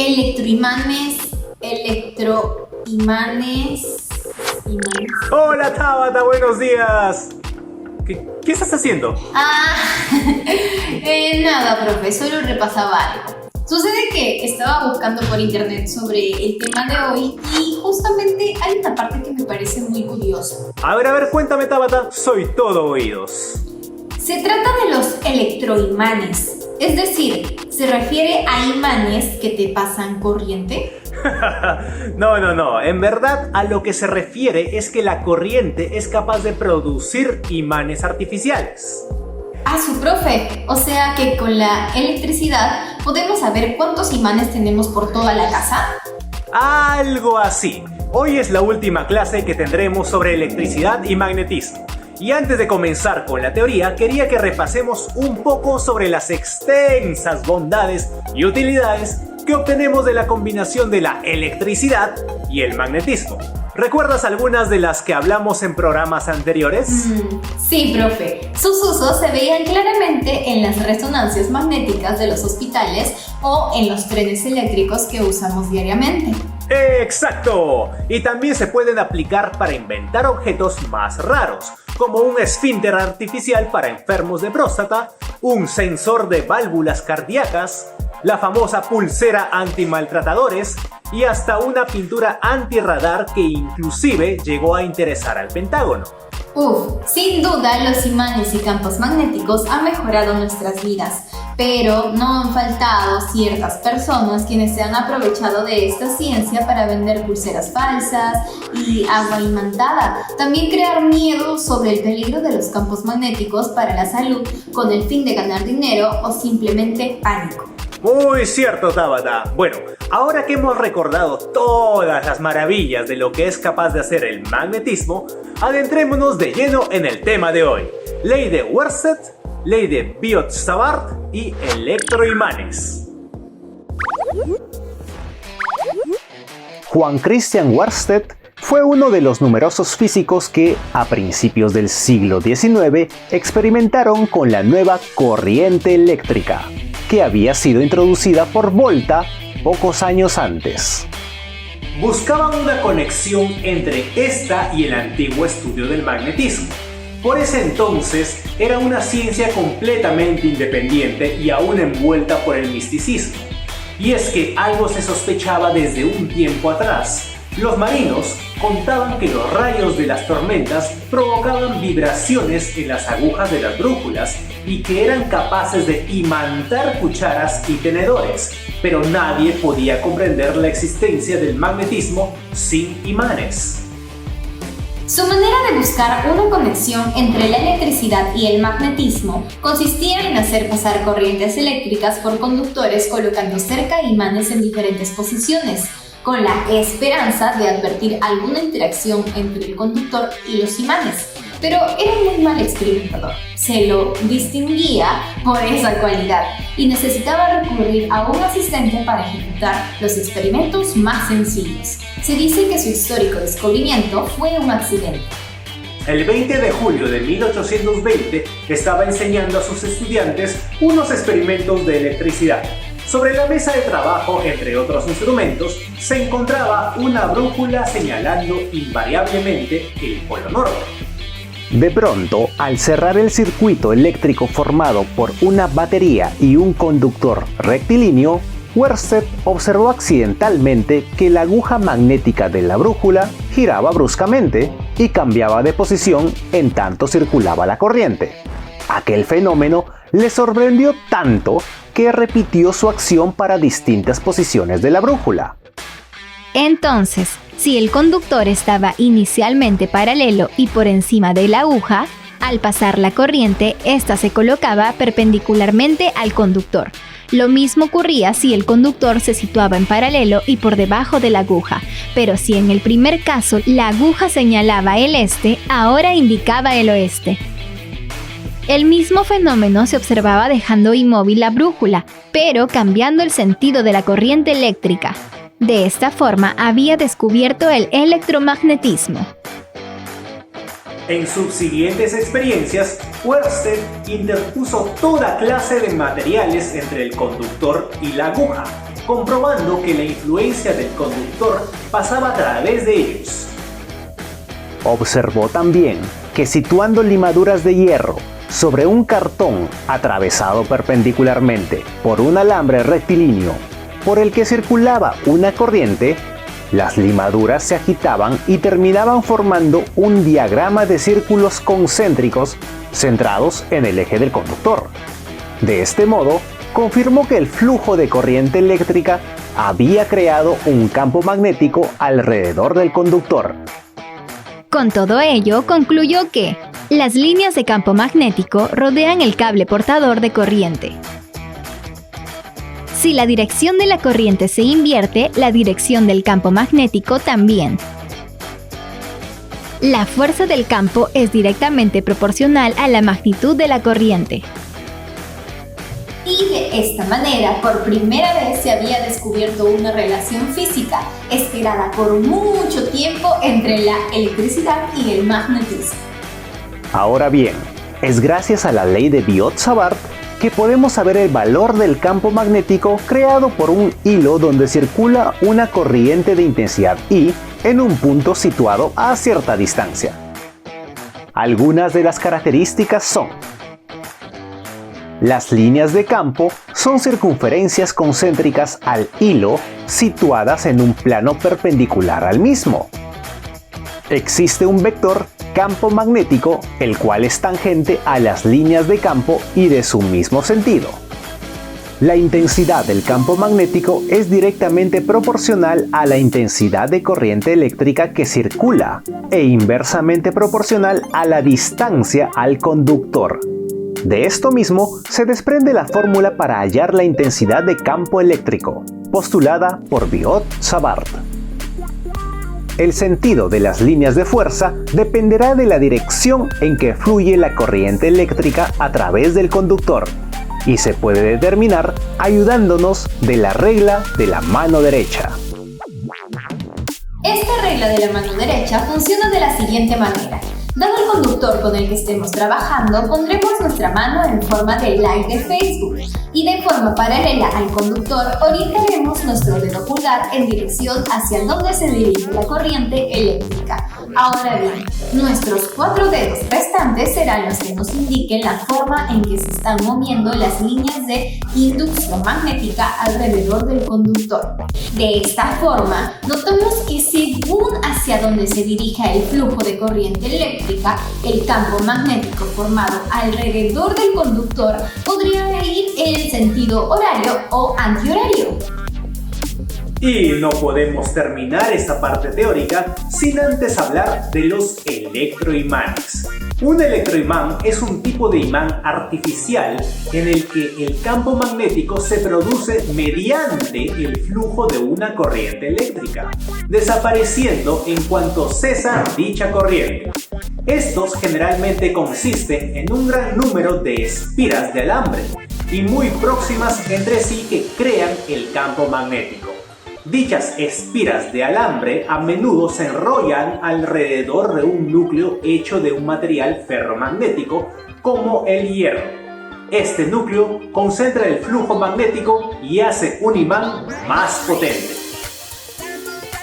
electroimanes. Hola Tabata, buenos días. ¿Qué estás haciendo? Nada, profe, solo repasaba algo. Sucede que estaba buscando por internet sobre el tema de hoy y justamente hay una parte que me parece muy curiosa. A ver, cuéntame Tabata, soy todo oídos. Se trata de los electroimanes, es decir, ¿se refiere a imanes que te pasan corriente? No, en verdad a lo que se refiere es que la corriente es capaz de producir imanes artificiales. Su profe, o sea que con la electricidad podemos saber cuántos imanes tenemos por toda la casa. Algo así. Hoy es la última clase que tendremos sobre electricidad y magnetismo. Y antes de comenzar con la teoría, quería que repasemos un poco sobre las extensas bondades y utilidades que obtenemos de la combinación de la electricidad y el magnetismo. ¿Recuerdas algunas de las que hablamos en programas anteriores? Sí, profe. Sus usos se veían claramente en las resonancias magnéticas de los hospitales o en los trenes eléctricos que usamos diariamente. ¡Exacto! Y también se pueden aplicar para inventar objetos más raros, como un esfínter artificial para enfermos de próstata, un sensor de válvulas cardíacas, la famosa pulsera antimaltratadores y hasta una pintura antirradar que inclusive llegó a interesar al Pentágono. Sin duda los imanes y campos magnéticos han mejorado nuestras vidas, pero no han faltado ciertas personas quienes se han aprovechado de esta ciencia para vender pulseras falsas y agua imantada. También crear miedo sobre el peligro de los campos magnéticos para la salud con el fin de ganar dinero o simplemente pánico. Muy cierto, Tabata. Bueno, ahora que hemos recordado todas las maravillas de lo que es capaz de hacer el magnetismo, adentrémonos de lleno en el tema de hoy. Ley de Worsted, ley de Biot-Savart y electroimanes. Juan Christian Worsted fue uno de los numerosos físicos que, a principios del siglo XIX, experimentaron con la nueva corriente eléctrica, que había sido introducida por Volta pocos años antes. Buscaban una conexión entre esta y el antiguo estudio del magnetismo. Por ese entonces era una ciencia completamente independiente y aún envuelta por el misticismo. Y es que algo se sospechaba desde un tiempo atrás. Los marinos contaban que los rayos de las tormentas provocaban vibraciones en las agujas de las brújulas y que eran capaces de imantar cucharas y tenedores, pero nadie podía comprender la existencia del magnetismo sin imanes. Su manera de buscar una conexión entre la electricidad y el magnetismo consistía en hacer pasar corrientes eléctricas por conductores colocando cerca imanes en diferentes posiciones, con la esperanza de advertir alguna interacción entre el conductor y los imanes. Pero era un muy mal experimentador, se lo distinguía por esa cualidad y necesitaba recurrir a un asistente para ejecutar los experimentos más sencillos. Se dice que su histórico descubrimiento fue un accidente. El 20 de julio de 1820 estaba enseñando a sus estudiantes unos experimentos de electricidad. Sobre la mesa de trabajo, entre otros instrumentos, se encontraba una brújula señalando invariablemente el polo norte. De pronto, al cerrar el circuito eléctrico formado por una batería y un conductor rectilíneo, Worsted observó accidentalmente que la aguja magnética de la brújula giraba bruscamente y cambiaba de posición en tanto circulaba la corriente. Aquel fenómeno le sorprendió tanto que repitió su acción para distintas posiciones de la brújula. Entonces, si el conductor estaba inicialmente paralelo y por encima de la aguja, al pasar la corriente, ésta se colocaba perpendicularmente al conductor. Lo mismo ocurría si el conductor se situaba en paralelo y por debajo de la aguja, pero si en el primer caso la aguja señalaba el este, ahora indicaba el oeste. El mismo fenómeno se observaba dejando inmóvil la brújula, pero cambiando el sentido de la corriente eléctrica. De esta forma había descubierto el electromagnetismo. En sus siguientes experiencias, Ørsted interpuso toda clase de materiales entre el conductor y la aguja, comprobando que la influencia del conductor pasaba a través de ellos. Observó también que situando limaduras de hierro sobre un cartón atravesado perpendicularmente por un alambre rectilíneo por el que circulaba una corriente, las limaduras se agitaban y terminaban formando un diagrama de círculos concéntricos centrados en el eje del conductor. De este modo, confirmó que el flujo de corriente eléctrica había creado un campo magnético alrededor del conductor. Con todo ello, concluyó que las líneas de campo magnético rodean el cable portador de corriente. Si la dirección de la corriente se invierte, la dirección del campo magnético también. La fuerza del campo es directamente proporcional a la magnitud de la corriente. Y de esta manera, por primera vez se había descubierto una relación física esperada por mucho tiempo entre la electricidad y el magnetismo. Ahora bien, es gracias a la ley de Biot-Savart que podemos saber el valor del campo magnético creado por un hilo donde circula una corriente de intensidad I en un punto situado a cierta distancia. Algunas de las características son: las líneas de campo son circunferencias concéntricas al hilo situadas en un plano perpendicular al mismo. Existe un vector campo magnético, el cual es tangente a las líneas de campo y de su mismo sentido. La intensidad del campo magnético es directamente proporcional a la intensidad de corriente eléctrica que circula e inversamente proporcional a la distancia al conductor. De esto mismo se desprende la fórmula para hallar la intensidad de campo eléctrico, postulada por Biot-Savart. El sentido de las líneas de fuerza dependerá de la dirección en que fluye la corriente eléctrica a través del conductor y se puede determinar ayudándonos de la regla de la mano derecha. Esta regla de la mano derecha funciona de la siguiente manera. Dado el conductor con el que estemos trabajando, pondremos nuestra mano en forma de like de Facebook y de forma paralela al conductor orientaremos nuestro dedo pulgar en dirección hacia donde se dirige la corriente eléctrica. Ahora bien, nuestros 4 dedos restantes serán los que nos indiquen la forma en que se están moviendo las líneas de inducción magnética alrededor del conductor. De esta forma, notamos que según hacia donde se dirija el flujo de corriente eléctrica, el campo magnético formado alrededor del conductor podría ir en sentido horario o antihorario. Y no podemos terminar esta parte teórica sin antes hablar de los electroimanes. Un electroimán es un tipo de imán artificial en el que el campo magnético se produce mediante el flujo de una corriente eléctrica, desapareciendo en cuanto cesa dicha corriente. Estos generalmente consisten en un gran número de espiras de alambre y muy próximas entre sí que crean el campo magnético. Dichas espiras de alambre a menudo se enrollan alrededor de un núcleo hecho de un material ferromagnético como el hierro. Este núcleo concentra el flujo magnético y hace un imán más potente.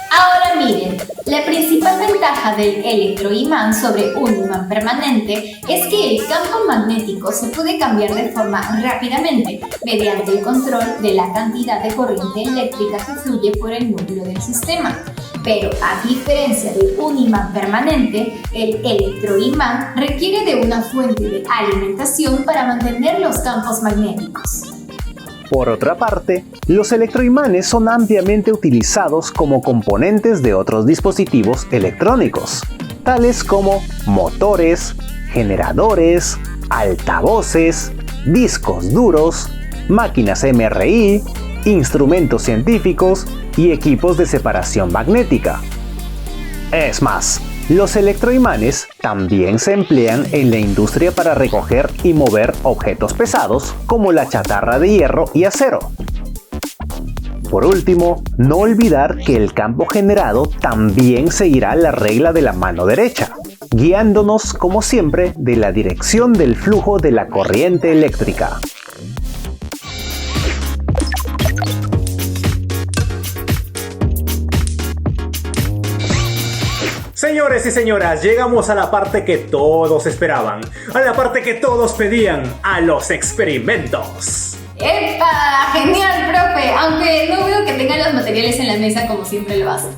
Ahora miren, la principal ventaja del electroimán sobre un imán permanente es que el campo magnético se puede cambiar de forma rápidamente mediante el control de la cantidad de corriente eléctrica que fluye por el núcleo del sistema. Pero a diferencia de un imán permanente, el electroimán requiere de una fuente de alimentación para mantener los campos magnéticos. Por otra parte, los electroimanes son ampliamente utilizados como componentes de otros dispositivos electrónicos, tales como motores, generadores, altavoces, discos duros, máquinas MRI, instrumentos científicos y equipos de separación magnética. Es más, los electroimanes también se emplean en la industria para recoger y mover objetos pesados como la chatarra de hierro y acero. Por último, no olvidar que el campo generado también seguirá la regla de la mano derecha. guiándonos como siempre de la dirección del flujo de la corriente eléctrica. Señores y señoras, llegamos a la parte que todos esperaban, a la parte que todos pedían, a los experimentos. ¡Epa! Genial, profe, aunque no veo que tengan los materiales en la mesa como siempre lo hacen.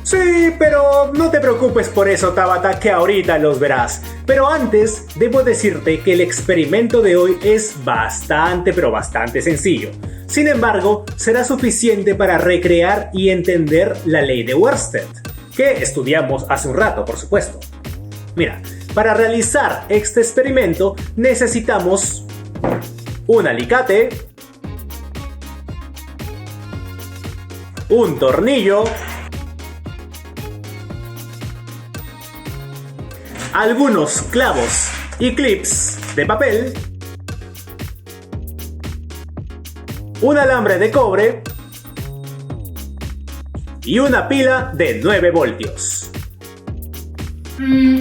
Sí, pero no te preocupes por eso, Tabata, que ahorita los verás. Pero antes, debo decirte que el experimento de hoy es bastante sencillo. Sin embargo, será suficiente para recrear y entender la ley de Oersted, que estudiamos hace un rato, por supuesto. Mira, para realizar este experimento necesitamos un alicate, un tornillo, algunos clavos y clips de papel, un alambre de cobre y una pila de 9 voltios.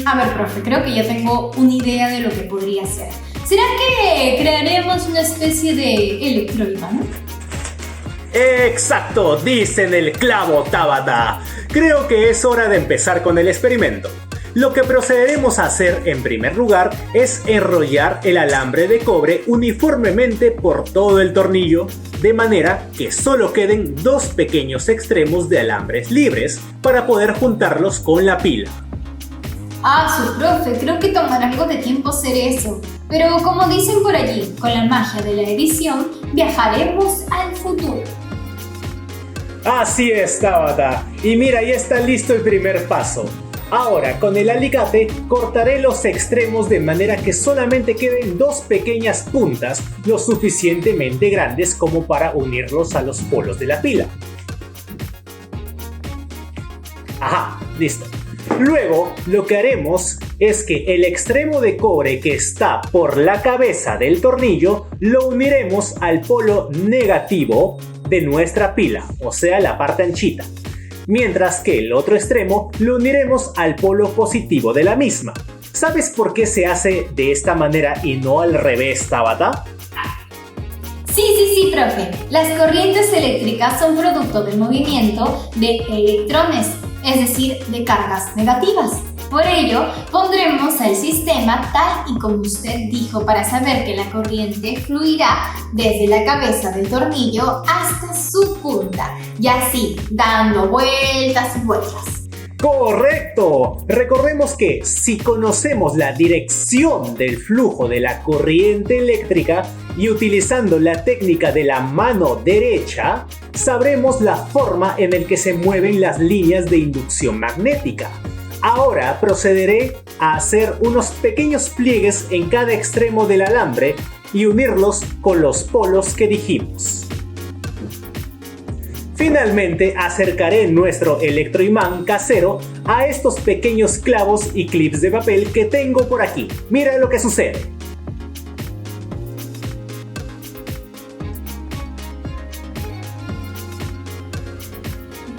A ver, profe, creo que ya tengo una idea de lo que podría ser. ¿Será que crearemos una especie de electroimán? Exacto, dicen el clavo, Tabata. Creo que es hora de empezar con el experimento. Lo que procederemos a hacer en primer lugar es enrollar el alambre de cobre uniformemente por todo el tornillo, de manera que solo queden dos pequeños extremos de alambres libres para poder juntarlos con la pila. Su profe, creo que tomará algo de tiempo hacer eso. Pero como dicen por allí, con la magia de la edición, viajaremos al futuro. Así es, Tabata. Y mira, ya está listo el primer paso. Ahora, con el alicate, cortaré los extremos de manera que solamente queden dos pequeñas puntas lo suficientemente grandes como para unirlos a los polos de la pila. Ajá, listo. Luego, lo que haremos es que el extremo de cobre que está por la cabeza del tornillo lo uniremos al polo negativo de nuestra pila, o sea, la parte anchita. Mientras que el otro extremo lo uniremos al polo positivo de la misma. ¿Sabes por qué se hace de esta manera y no al revés, Tabata? Sí, profe. Las corrientes eléctricas son producto del movimiento de electrones, es decir, de cargas negativas. Por ello, pondremos el sistema tal y como usted dijo para saber que la corriente fluirá desde la cabeza del tornillo hasta su punta, y así, dando vueltas y vueltas. ¡Correcto! Recordemos que si conocemos la dirección del flujo de la corriente eléctrica y utilizando la técnica de la mano derecha, sabremos la forma en la que se mueven las líneas de inducción magnética. Ahora procederé a hacer unos pequeños pliegues en cada extremo del alambre y unirlos con los polos que dijimos. Finalmente acercaré nuestro electroimán casero a estos pequeños clavos y clips de papel que tengo por aquí. Mira lo que sucede.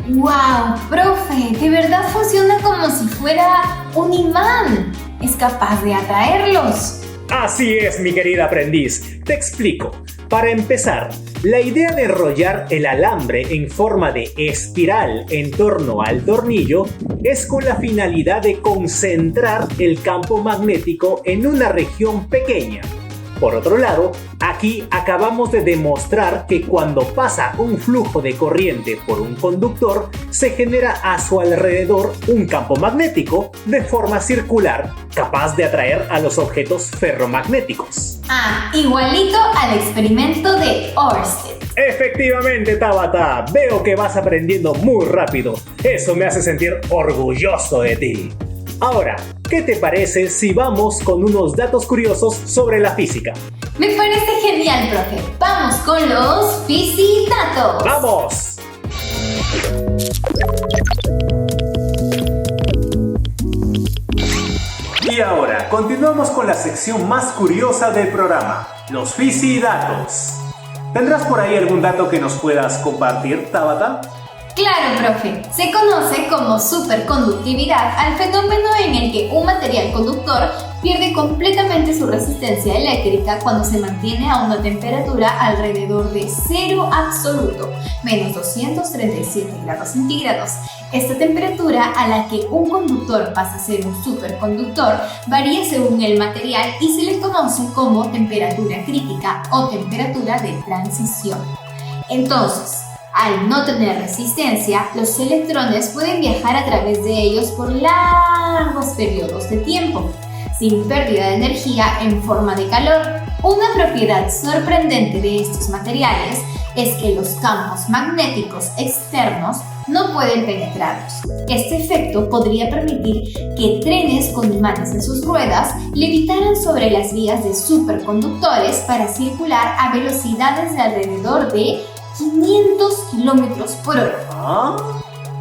¡Wow! Profe, de verdad funciona como si fuera un imán. Es capaz de atraerlos. Así es, mi querida aprendiz. Te explico. Para empezar, la idea de enrollar el alambre en forma de espiral en torno al tornillo es con la finalidad de concentrar el campo magnético en una región pequeña. Por otro lado, aquí acabamos de demostrar que cuando pasa un flujo de corriente por un conductor, se genera a su alrededor un campo magnético de forma circular, capaz de atraer a los objetos ferromagnéticos. Igualito al experimento de Oersted. Efectivamente, Tabata, veo que vas aprendiendo muy rápido. Eso me hace sentir orgulloso de ti. Ahora, ¿qué te parece si vamos con unos datos curiosos sobre la física? Me parece genial, profe. Vamos con los Fisidatos. ¡Vamos! Y ahora, continuamos con la sección más curiosa del programa, los Fisidatos. ¿Tendrás por ahí algún dato que nos puedas compartir, Tabata? Claro, profe. Se conoce como superconductividad al fenómeno en el que un material conductor pierde completamente su resistencia eléctrica cuando se mantiene a una temperatura alrededor de cero absoluto, menos 237 grados centígrados. Esta temperatura a la que un conductor pasa a ser un superconductor varía según el material y se le conoce como temperatura crítica o temperatura de transición. Entonces, al no tener resistencia, los electrones pueden viajar a través de ellos por largos periodos de tiempo, sin pérdida de energía en forma de calor. Una propiedad sorprendente de estos materiales es que los campos magnéticos externos no pueden penetrarlos. Este efecto podría permitir que trenes con imanes en sus ruedas levitaran sobre las vías de superconductores para circular a velocidades de alrededor de 500 kilómetros por hora. ¡Ah!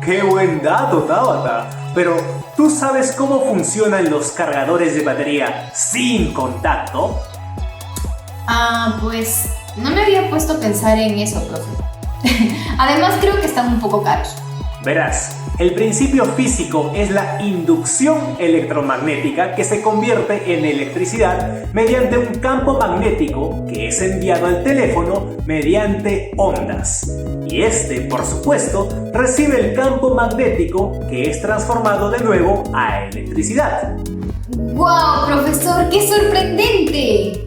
¡Qué buen dato, Tabata! Pero, ¿tú sabes cómo funcionan los cargadores de batería sin contacto? Pues no me había puesto a pensar en eso, profe. Además, creo que están un poco caros. Verás, el principio físico es la inducción electromagnética que se convierte en electricidad mediante un campo magnético que es enviado al teléfono mediante ondas. Y este, por supuesto, recibe el campo magnético que es transformado de nuevo a electricidad. ¡Wow, profesor! ¡Qué sorprendente!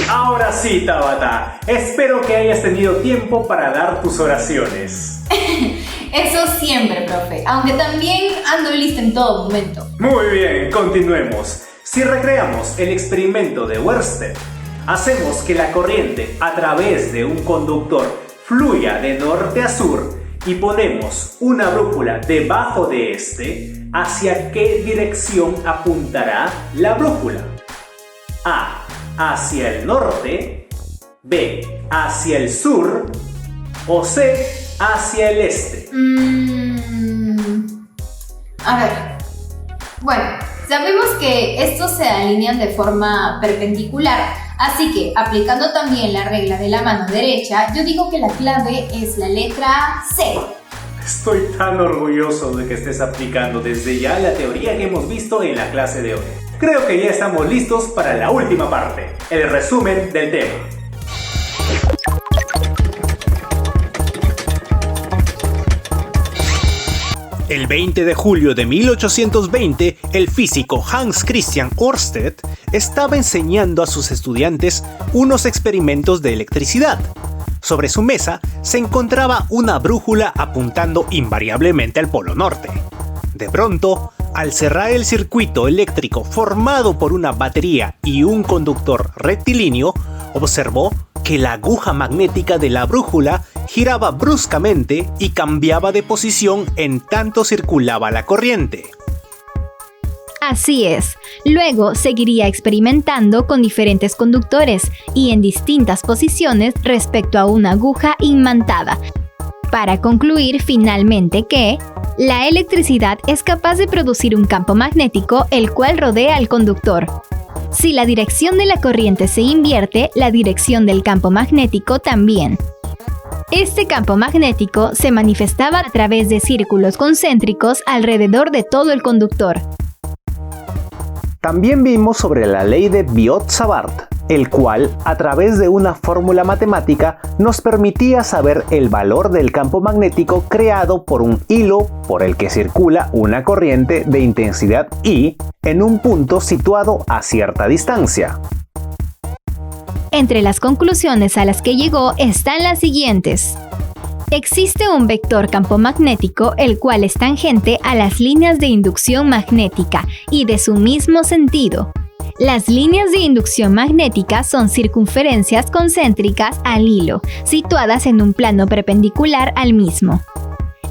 Ahora sí, Tabata, espero que hayas tenido tiempo para dar tus oraciones. Eso siempre, profe, aunque también ando lista en todo momento. Muy bien, continuemos. Si recreamos el experimento de Ørsted, hacemos que la corriente a través de un conductor fluya de norte a sur y ponemos una brújula debajo de este, ¿hacia qué dirección apuntará la brújula? A. Hacia el norte, B. Hacia el sur o C. Hacia el este. A ver, bueno, sabemos que estos se alinean de forma perpendicular, así que aplicando también la regla de la mano derecha, yo digo que la clave es la letra C. Estoy tan orgulloso de que estés aplicando desde ya la teoría que hemos visto en la clase de hoy. Creo que ya estamos listos para la última parte, el resumen del tema. El 20 de julio de 1820, el físico Hans Christian Ørsted estaba enseñando a sus estudiantes unos experimentos de electricidad. Sobre su mesa se encontraba una brújula apuntando invariablemente al polo norte. De pronto, al cerrar el circuito eléctrico formado por una batería y un conductor rectilíneo, observó que la aguja magnética de la brújula giraba bruscamente y cambiaba de posición en tanto circulaba la corriente. Así es. Luego seguiría experimentando con diferentes conductores y en distintas posiciones respecto a una aguja imantada, para concluir finalmente que la electricidad es capaz de producir un campo magnético el cual rodea al conductor. Si la dirección de la corriente se invierte, la dirección del campo magnético también. Este campo magnético se manifestaba a través de círculos concéntricos alrededor de todo el conductor. También vimos sobre la ley de Biot-Savart, el cual, a través de una fórmula matemática, nos permitía saber el valor del campo magnético creado por un hilo por el que circula una corriente de intensidad I en un punto situado a cierta distancia. Entre las conclusiones a las que llegó están las siguientes. Existe un vector campo magnético el cual es tangente a las líneas de inducción magnética y de su mismo sentido. Las líneas de inducción magnética son circunferencias concéntricas al hilo, situadas en un plano perpendicular al mismo.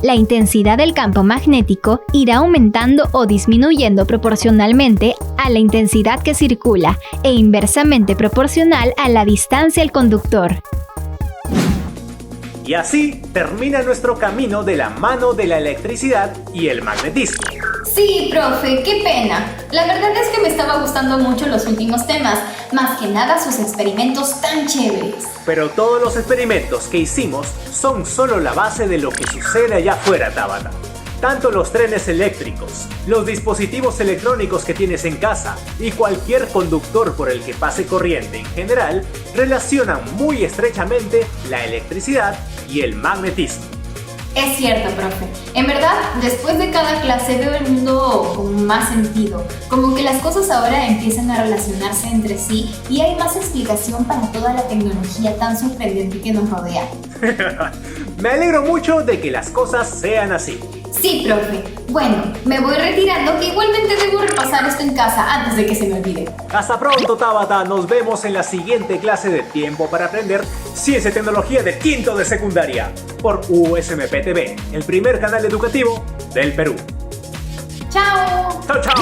La intensidad del campo magnético irá aumentando o disminuyendo proporcionalmente a la intensidad que circula e inversamente proporcional a la distancia al conductor. Y así termina nuestro camino de la mano de la electricidad y el magnetismo. Sí, profe, qué pena. La verdad es que me estaba gustando mucho los últimos temas, más que nada sus experimentos tan chéveres. Pero todos los experimentos que hicimos son solo la base de lo que sucede allá afuera, Tabata. Tanto los trenes eléctricos, los dispositivos electrónicos que tienes en casa y cualquier conductor por el que pase corriente en general relacionan muy estrechamente la electricidad y el magnetismo. Es cierto, profe. En verdad, después de cada clase veo el mundo con más sentido. Como que las cosas ahora empiezan a relacionarse entre sí y hay más explicación para toda la tecnología tan sorprendente que nos rodea. Me alegro mucho de que las cosas sean así. Sí, profe. Bueno, me voy retirando que igualmente debo repasar esto en casa antes de que se me olvide. Hasta pronto, Tabata. Nos vemos en la siguiente clase de Tiempo para Aprender Ciencia y Tecnología de quinto de secundaria por USMP TV, el primer canal educativo del Perú. ¡Chao! ¡Chao, chao!